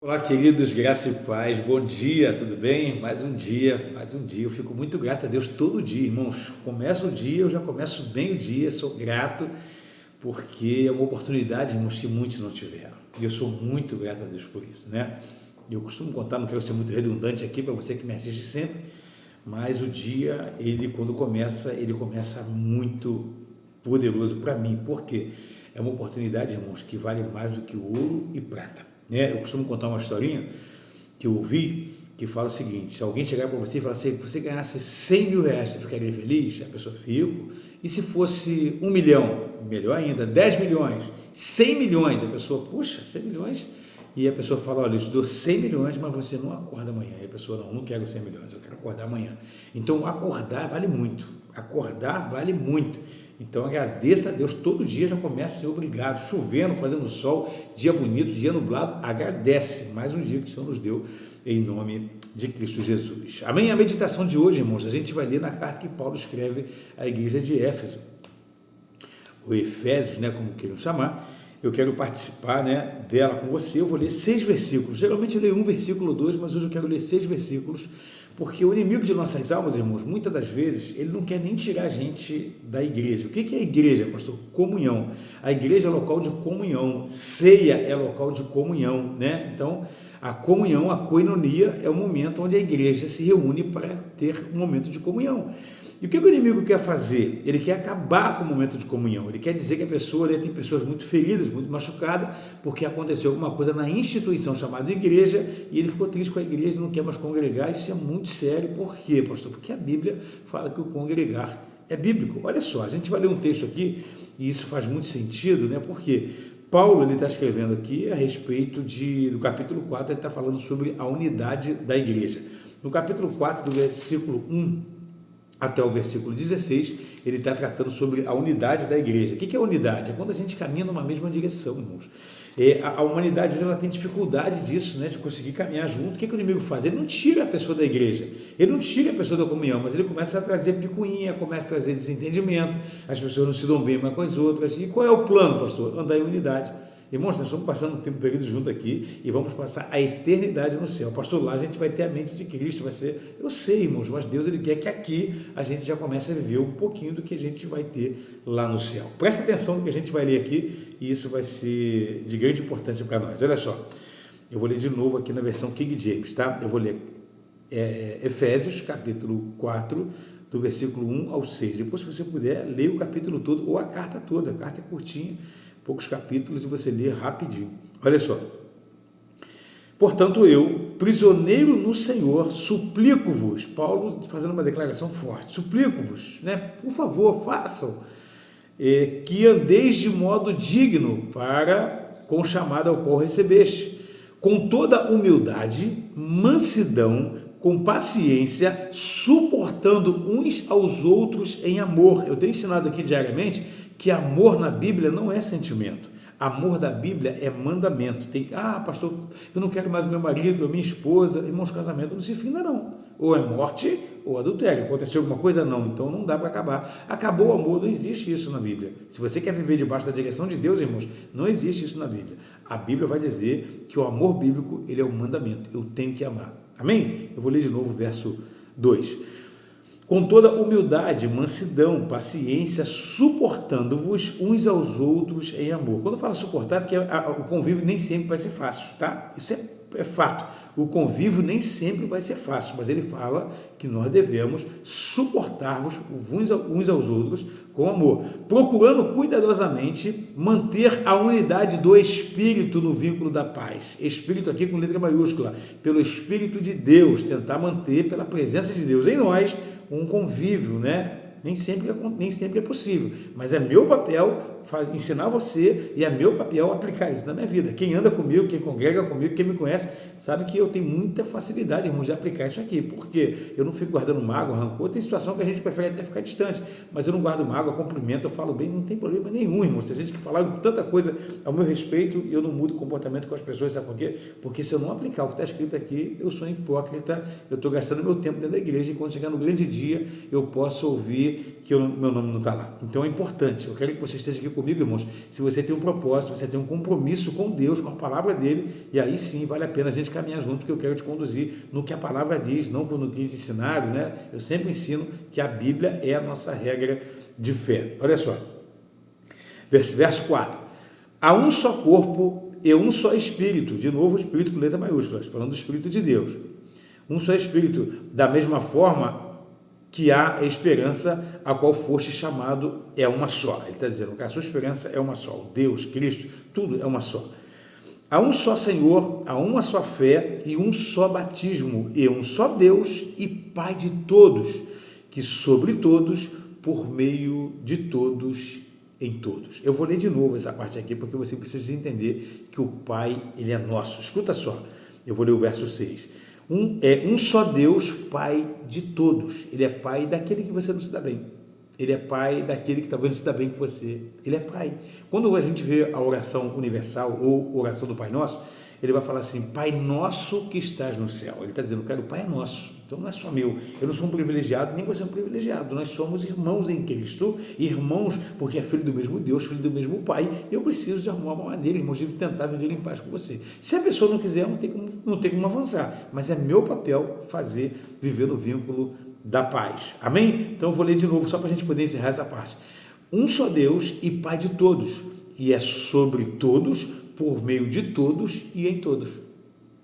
Olá, queridos, graça e paz, bom dia, tudo bem? Mais um dia, eu fico muito grato a Deus todo dia, irmãos. Começa o dia, eu já começo bem o dia, sou grato, porque é uma oportunidade, irmãos, que muitos não tiveram. E eu sou muito grato a Deus por isso, né? Eu costumo contar, não quero ser muito redundante aqui para você que me assiste sempre, mas o dia, quando começa, ele começa muito poderoso para mim, porque é uma oportunidade, irmãos, que vale mais do que ouro e prata. Eu costumo contar uma historinha que eu ouvi, que fala o seguinte: se alguém chegar para você e falar assim, se você ganhasse 100 mil reais, você ficaria feliz? A pessoa fica. E se fosse 1 milhão? Melhor ainda, 10 milhões, 100 milhões, a pessoa, puxa, 100 milhões, e a pessoa fala, olha, eu te dou 100 milhões, mas você não acorda amanhã. E a pessoa, não quero 100 milhões, eu quero acordar amanhã. Então, acordar vale muito, Então agradeça a Deus todo dia, já começa a ser obrigado, chovendo, fazendo sol, dia bonito, dia nublado, agradece mais um dia que o Senhor nos deu, em nome de Cristo Jesus. Amém? A meditação de hoje, irmãos, a gente vai ler na carta que Paulo escreve à igreja de Éfeso, ou Efésios, como queiram chamar. Eu quero participar, dela com você. Eu vou ler 6 versículos, geralmente eu leio um versículo ou 2, mas hoje eu quero ler 6 versículos, porque o inimigo de nossas almas, irmãos, muitas das vezes, ele não quer nem tirar a gente da igreja. O que é a igreja, pastor? Comunhão. A igreja é local de comunhão, ceia é local de comunhão, Então, a comunhão, a koinonia, é o momento onde a igreja se reúne para ter um momento de comunhão. E o que o inimigo quer fazer? Ele quer acabar com o momento de comunhão. Ele quer dizer que a pessoa, tem pessoas muito feridas, muito machucadas, porque aconteceu alguma coisa na instituição chamada igreja, e ele ficou triste com a igreja e não quer mais congregar. Isso é muito sério. Por quê, pastor? Porque a Bíblia fala que o congregar é bíblico. Olha só, a gente vai ler um texto aqui, e isso faz muito sentido, Porque Paulo, ele está escrevendo aqui a respeito do capítulo 4, ele está falando sobre a unidade da igreja. No capítulo 4, do versículo 1 até o versículo 16, ele está tratando sobre a unidade da igreja. O que é unidade? É quando a gente caminha numa mesma direção, irmãos. A humanidade hoje ela tem dificuldade disso, de conseguir caminhar junto. O que o inimigo faz? Ele não tira a pessoa da igreja, ele não tira a pessoa da comunhão, mas ele começa a trazer picuinha, começa a trazer desentendimento, as pessoas não se dão bem umas com as outras. E qual é o plano, pastor? Andar em unidade. Irmãos, nós estamos passando um tempo período junto aqui e vamos passar a eternidade no céu. Pastor, lá a gente vai ter a mente de Cristo, vai ser, eu sei, irmãos, mas Deus ele quer que aqui a gente já comece a viver um pouquinho do que a gente vai ter lá no céu. Presta atenção no que a gente vai ler aqui e isso vai ser de grande importância para nós. Olha só, eu vou ler de novo aqui na versão King James, tá? Eu vou ler Efésios, capítulo 4, do versículo 1 ao 6. Depois, se você puder, leia o capítulo todo ou a carta toda. A carta é curtinha, poucos capítulos, e você lê rapidinho. Olha só. Portanto, eu, prisioneiro no Senhor, suplico-vos, Paulo fazendo uma declaração forte, suplico-vos, por favor, façam, que andeis de modo digno com o chamado ao qual recebeste, com toda humildade, mansidão, com paciência, suportando uns aos outros em amor. Eu tenho ensinado aqui diariamente que amor na Bíblia não é sentimento. Amor da Bíblia é mandamento. Pastor, eu não quero mais o meu marido, a minha esposa. Irmãos, casamento não se finda, não. Ou é morte ou adultério. Aconteceu alguma coisa? Não. Então não dá para acabar. Acabou o amor, não existe isso na Bíblia. Se você quer viver debaixo da direção de Deus, irmãos, não existe isso na Bíblia. A Bíblia vai dizer que o amor bíblico, ele é um mandamento. Eu tenho que amar. Amém? Eu vou ler de novo o verso 2. Com toda humildade, mansidão, paciência, suportando-vos uns aos outros em amor. Quando eu falo suportar, é porque o convívio nem sempre vai ser fácil, tá? Isso é fato. O convívio nem sempre vai ser fácil, mas ele fala que nós devemos suportar-vos uns aos outros com amor, procurando cuidadosamente manter a unidade do Espírito no vínculo da paz. Espírito aqui com letra maiúscula, pelo Espírito de Deus, tentar manter pela presença de Deus em nós um convívio, Nem sempre é possível, mas é meu papel ensinar você e é meu papel aplicar isso na minha vida. Quem anda comigo, quem congrega comigo, quem me conhece, sabe que eu tenho muita facilidade, irmãos, de aplicar isso aqui, porque eu não fico guardando mágoa, rancor. Tem situação que a gente prefere até ficar distante, mas eu não guardo mágoa, cumprimento, eu falo bem, não tem problema nenhum, irmãos. Tem gente que fala tanta coisa ao meu respeito e eu não mudo o comportamento com as pessoas, sabe por quê? Porque se eu não aplicar o que está escrito aqui, eu sou hipócrita, eu estou gastando meu tempo dentro da igreja e quando chegar no grande dia, eu posso ouvir que meu nome não está lá. Então é importante, eu quero que você esteja aqui aqui comigo, irmãos, se você tem um propósito, você tem um compromisso com Deus, com a palavra dele, e aí sim vale a pena a gente caminhar junto, porque eu quero te conduzir no que a palavra diz, não no que te ensinaram, né? Eu sempre ensino que a Bíblia é a nossa regra de fé. Olha só, verso 4. Há um só corpo e um só Espírito, de novo o Espírito com letra maiúscula, falando do Espírito de Deus. Um só Espírito, da mesma forma que há esperança a qual foste chamado é uma só. Ele está dizendo que a sua esperança é uma só. O Deus, Cristo, tudo é uma só. Há um só Senhor, há uma só fé e um só batismo, e um só Deus e Pai de todos, que sobre todos, por meio de todos, em todos. Eu vou ler de novo essa parte aqui, porque você precisa entender que o Pai, ele é nosso. Escuta só, eu vou ler o verso 6. Um só Deus, Pai de todos. Ele é Pai daquele que você não se dá bem. Ele é Pai daquele que talvez não se dá bem com você. Ele é Pai. Quando a gente vê a oração universal ou oração do Pai Nosso, ele vai falar assim, Pai nosso que estás no céu. Ele está dizendo, cara, o Pai é nosso. Então não é só meu. Eu não sou um privilegiado, nem você é um privilegiado. Nós somos irmãos em Cristo. Irmãos, porque é filho do mesmo Deus, filho do mesmo Pai. Eu preciso de arrumar uma maneira, irmãos, de tentar viver em paz com você. Se a pessoa não quiser, não tem como avançar. Mas é meu papel viver no vínculo da paz. Amém? Então eu vou ler de novo, só para a gente poder encerrar essa parte. Um só Deus e Pai de todos. E é sobre todos, por meio de todos e em todos.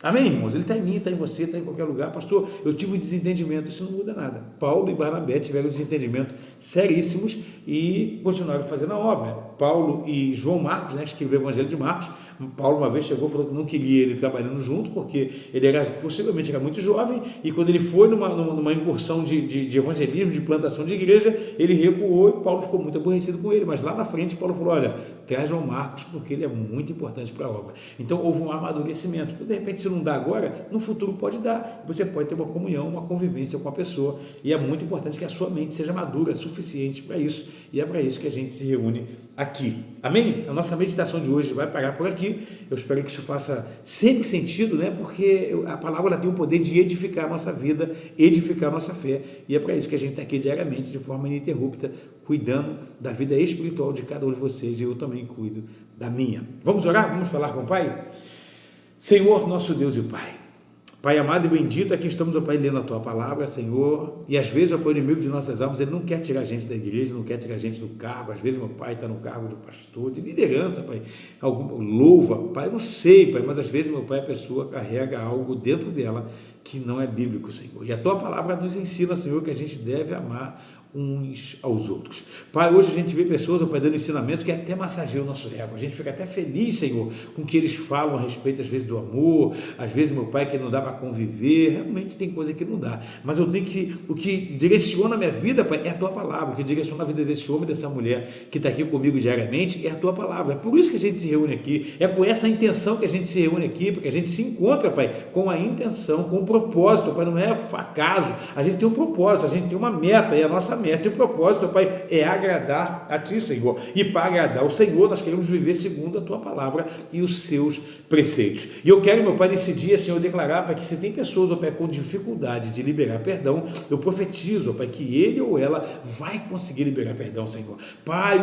Amém, irmãos? Ele está em mim, está em você, está em qualquer lugar. Pastor, eu tive um desentendimento, isso não muda nada. Paulo e Barnabé tiveram desentendimento seríssimos e continuaram fazendo a obra. Paulo e João Marcos, né, escreveu o Evangelho de Marcos. Paulo uma vez chegou e falou que não queria ele trabalhando junto, porque ele possivelmente era muito jovem, e quando ele foi numa incursão de evangelismo, de plantação de igreja, ele recuou e Paulo ficou muito aborrecido com ele. Mas lá na frente Paulo falou, olha, traz João Marcos, porque ele é muito importante para a obra. Então houve um amadurecimento. Então, de repente, se não dá agora, no futuro pode dar. Você pode ter uma comunhão, uma convivência com a pessoa, e é muito importante que a sua mente seja madura, suficiente para isso, e é para isso que a gente se reúne aqui. Amém? A nossa meditação de hoje vai parar por aqui. Eu espero que isso faça sempre sentido, né? Porque a palavra ela tem o poder de edificar a nossa vida, edificar a nossa fé, e é para isso que a gente está aqui diariamente, de forma ininterrupta, cuidando da vida espiritual de cada um de vocês, e eu também cuido da minha. Vamos orar? Vamos falar com o Pai? Senhor, nosso Deus e Pai, Pai amado e bendito, aqui estamos, ó Pai, lendo a Tua palavra, Senhor, e às vezes, ó Pai, o inimigo de nossas almas, ele não quer tirar a gente da igreja, não quer tirar a gente do cargo, às vezes, meu Pai, está no cargo de pastor, de liderança, Pai, louva, Pai, não sei, Pai, mas às vezes, meu Pai, a pessoa carrega algo dentro dela que não é bíblico, Senhor, e a Tua palavra nos ensina, Senhor, que a gente deve amar uns aos outros. Pai, hoje a gente vê pessoas, ó Pai, dando ensinamento que até massageia o nosso ego, a gente fica até feliz, Senhor, com o que eles falam a respeito, às vezes, do amor, às vezes, meu Pai, que não dá para conviver, realmente tem coisa que não dá, mas eu tenho que, o que direciona a minha vida, Pai, é a Tua palavra, o que direciona a vida desse homem, dessa mulher que está aqui comigo diariamente, é a Tua palavra, é por isso que a gente se reúne aqui, é com essa intenção que a gente se reúne aqui, porque a gente se encontra, Pai, com a intenção, com o propósito, Pai, não é acaso, a gente tem um propósito, a gente tem uma meta, e a nossa meta e o propósito, Pai, é agradar a Ti, Senhor, e para agradar o Senhor, nós queremos viver segundo a Tua palavra e os Seus preceitos, e eu quero, meu Pai, nesse dia, Senhor, declarar, Pai, que se tem pessoas, ó Pai, com dificuldade de liberar perdão, eu profetizo, ó Pai, que ele ou ela vai conseguir liberar perdão, Senhor, Pai,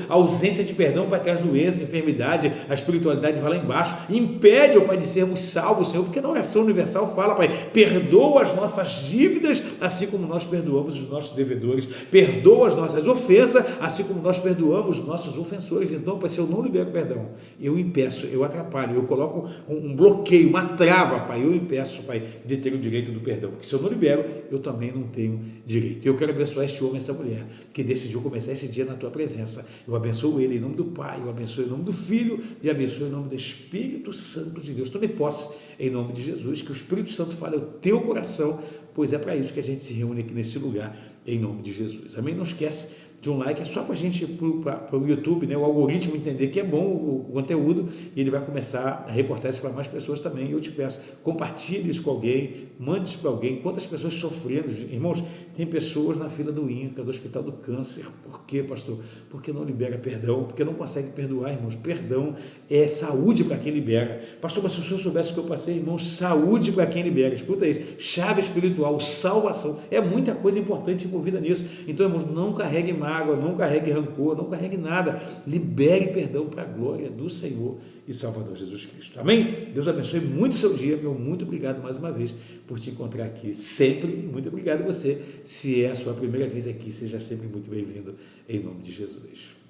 a ausência de perdão, Pai, traz doença, enfermidade, a espiritualidade vai lá embaixo, impede, ó Pai, de sermos salvos, Senhor, porque na oração universal fala, Pai, perdoa as nossas dívidas, assim como nós perdoamos os nossos devedores, perdoa as nossas ofensas, assim como nós perdoamos os nossos ofensores. Então, Pai, se eu não libero perdão, eu impeço, eu atrapalho, eu coloco um bloqueio, uma trava, Pai, eu impeço, Pai, de ter o direito do perdão, porque se eu não libero, eu também não tenho direito. Eu quero abençoar este homem, essa mulher, que decidiu começar esse dia na Tua presença. Eu abençoo ele em nome do Pai, eu abençoo em nome do Filho, e abençoo em nome do Espírito Santo de Deus. Tome posse em nome de Jesus, que o Espírito Santo fale ao teu coração, pois é para isso que a gente se reúne aqui nesse lugar, em nome de Jesus. Amém? Não esquece de um like, é só para a gente, para o YouTube, né, o algoritmo entender que é bom o conteúdo, e ele vai começar a reportar isso para mais pessoas também. Eu te peço, compartilhe isso com alguém, mande isso para alguém. Quantas pessoas sofrendo, irmãos, tem pessoas na fila do INCA, do Hospital do Câncer. Por quê, pastor? Porque não libera perdão, porque não consegue perdoar, irmãos. Perdão é saúde para quem libera. Pastor, mas se o senhor soubesse o que eu passei, irmãos, saúde para quem libera. Escuta isso, chave espiritual, salvação, é muita coisa importante envolvida nisso. Então, irmãos, não carreguem mais mágoa, não carregue rancor, não carregue nada. Libere perdão para a glória do Senhor e Salvador Jesus Cristo. Amém? Deus abençoe muito o seu dia. Meu muito obrigado mais uma vez por te encontrar aqui sempre. Muito obrigado a você. Se é a sua primeira vez aqui, seja sempre muito bem-vindo em nome de Jesus.